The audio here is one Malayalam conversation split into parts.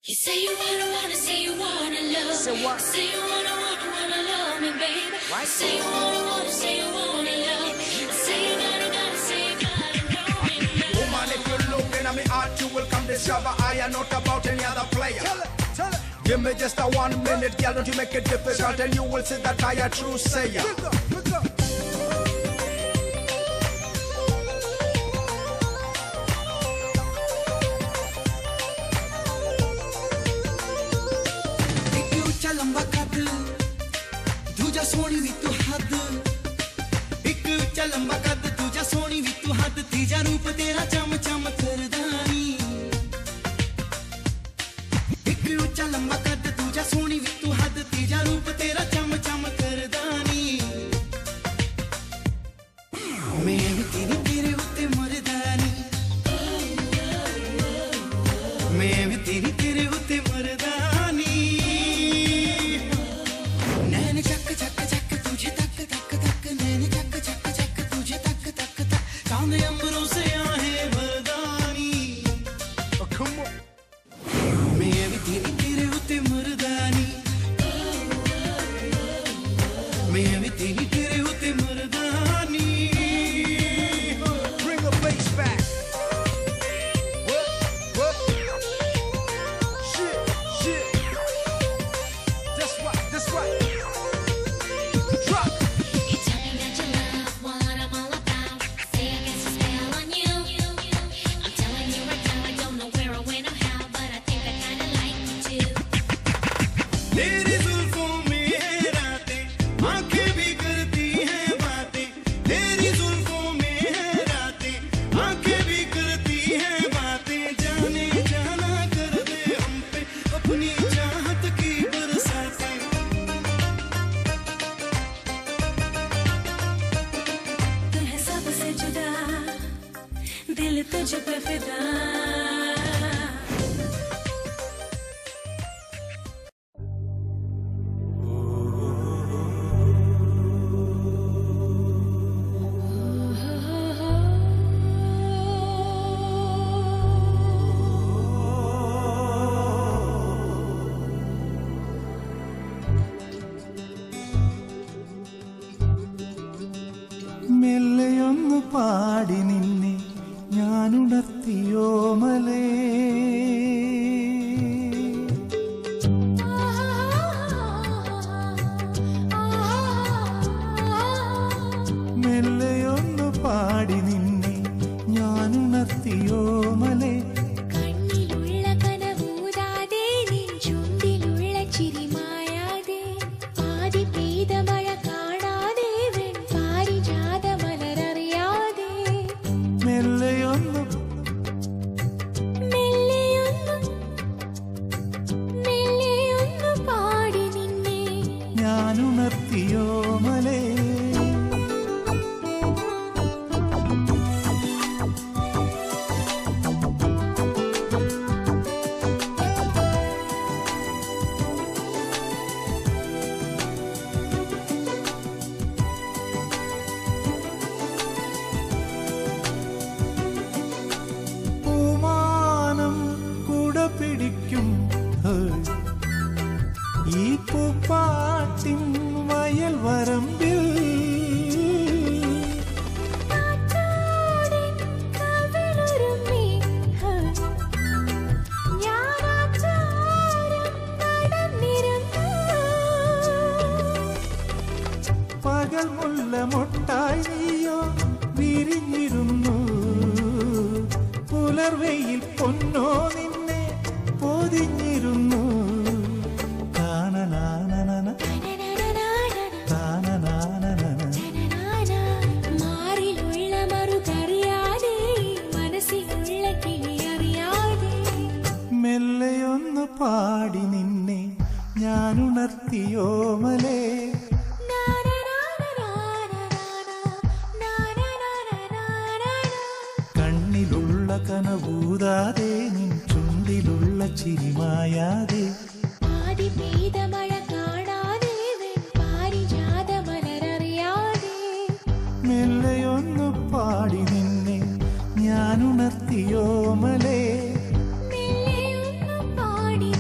You say you wanna, say you wanna love. Say what? Say you wanna love me, baby. Right. Say you wanna, say you wanna love. Say you gotta, say you gotta know me now. Woman, if you look in at me heart, you will come discover I am not about any other player. Tell it. Give me just a 1 minute, girl, don't you make it difficult, and you will see that I a true sayer. Pick up. लंबा कद दूजा सोनी भी तू हद एक उच्चा लंबा कद दूजा सोनी भी तू हद तीजा रूप तेरा चम चम करदानी एक उच्चा लंबा कद दूजा सोनी भी तू हद तीजा रूप तेरा चम चम करदानी मैं भी तेरे उत्ते मरदानी मैं भी तेरे उत्ते मरदानी Bring the bass back. What? Shit. That's right. Drop. You tell me that you love what I'm all about. Say I guess a spell on you. I'm telling you right now, I don't know where or when or how, but I think I kinda like you too. तेरी जुल्फों में है रातें आंखें भी करती हैं बातें तेरी जुल्फों में है रातें आंखें भी करती हैं बातें जाने जाना कर दे हम पे अपनी चाहत की बरसातें तू है सबसे जुदा, दिल तुझ पे फिदा. മെല്ലയൊന്നു പാടി നിന്നെ ഞാനുണർത്തിയോ മലേ മെല്ലയൊന്നു പാടി നിന്നെ ഞാനുണർത്തിയോ മലേ കണ്ണിലുള്ള കനവൂതാതെ നിൻ ചുണ്ടിലുള്ള ചിരി മായാതെ ആദി പെയ്ത മഴ കാണാതെ വെൺ പാരിജാത മലരറിയാതെ മെല്ലയൊന്നു പാടി നിന്നെ ഞാനുണർത്തിയോ മലേ പൂമാനം കുട പിടിക്കും ഈ പൂപ്പാട്ടിൻ വയൽ വരമ്പിൽ കാറ്റാടിൻ കവിളുരുമ്മി ഞാനാചാരം നടന്നിരുന്നു പകൽ മുല്ല മൊട്ടായി നീയോ വിരിഞ്ഞിരുന്നു പുലർവെയിൽ പൊന്നോ നിന്നെ പൊതിഞ്ഞിരുന്നു താനനാനനന, താനനാനനന. മാറിലുള്ള മറുകറിയാതെ മനസ്സിലുള്ള കിളിയറിയാതെ മെല്ലയൊന്നു പാടി നിന്നെ ഞാനുണർത്തിയോ മലേ കണ്ണിലുള്ള കനവൂതാതെ നിൻ ചുണ്ടിലുള്ള ചിരിമായാതെ ആദി പെയ്ത മഴ കാണാതെ വെൺ പാരിജാത മലരറിയാതെ മെല്ലയൊന്നു പാടി നിന്നെ ഞാനുണർത്തിയോ മലേ മെല്ലെ ഒന്ന് പാടി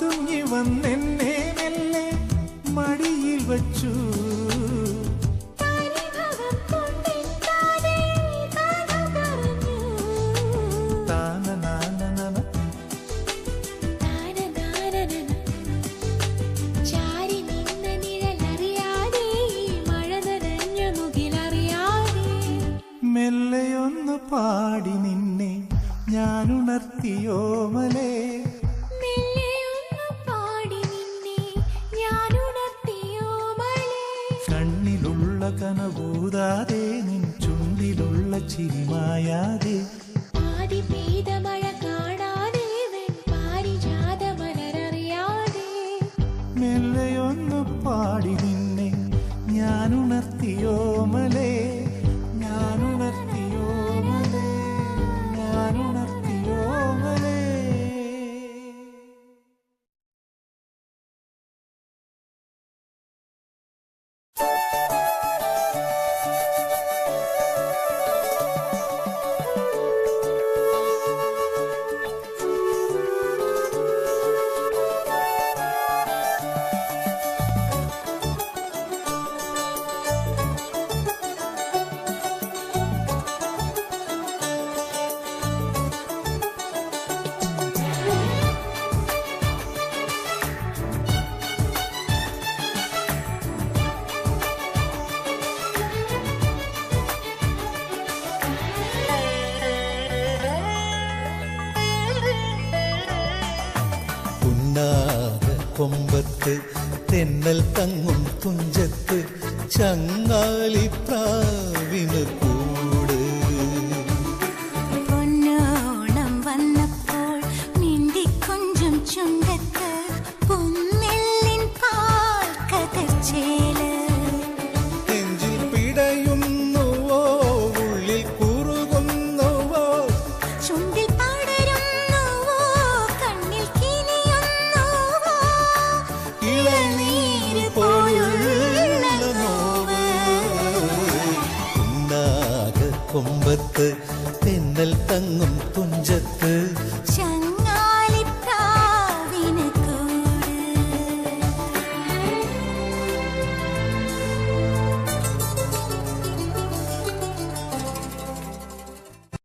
പതുങ്ങി വന്നെന്നെ മെല്ലെ മടിയിൽ വച്ചു. പരിഭവം കൊണ്ടെത്താതെ കഥ പറഞ്ഞു. താനനാനനന താനതാനനന. ചാരി നിന്ന നിഴലറിയാതെ മഴ നനഞ്ഞ മുകിലറിയാതെ മെല്ലെയൊന്നു പാടി നിന്നെ ഞാനുണർത്തിയോമലേ. മെല്ലെയൊന്നു പാടി നിന്നെ ഞാനുണർത്തിയോമലേ. കണ്ണിലുള്ള കനവൂതാതെ നിൻ ചുണ്ടിലുള്ള ചിരിമായാതെ ആദി പെയ്ത മഴ കാണാതെ പാരിജാത മലരറിയാതെ മെല്ലെയൊന്നു പാടി നിന്നെ ഞാനുണർത്തിയോമലേ. ഞാനുണർത്തിയോമലേ ഞാനുണർത്തിയോമലേ. കൊമ്പത്ത് തെന്നൽ തങ്ങും തുഞ്ചത്ത് ചങ്ങാലിപ്രാവിന് കൂട്. പൊന്നോണം വന്നപ്പോൾ മിണ്ടിക്കൊഞ്ചും ചുണ്ടത്ത് പുന്നെല്ലിൻ പാൽ കതർച്ചേല്. നെഞ്ചിൽ പിടയുന്നുവോ ഉള്ളിൽ കുറുകുന്നുവോ ചുണ്ടിൽ പടരുന്നുവോ കണ്ണിൽ കിനിയുന്നുവോ ഇളനീര് പോലുള്ള നോവ്. കൊമ്പത്ത്